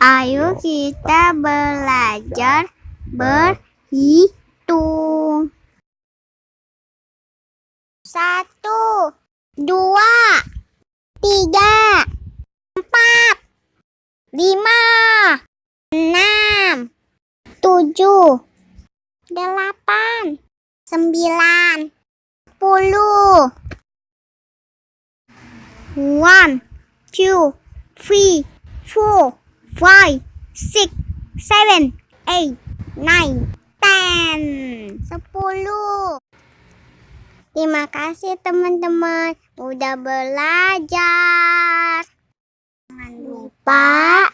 Ayo kita belajar berhitung. 1, 2, 3, 4, 5, 6, 7, 8, 9, 10. 1, 2, 3, 4, 5, 6, 7, 8, 9, 10. 10. Terima kasih teman-teman udah belajar. Jangan lupa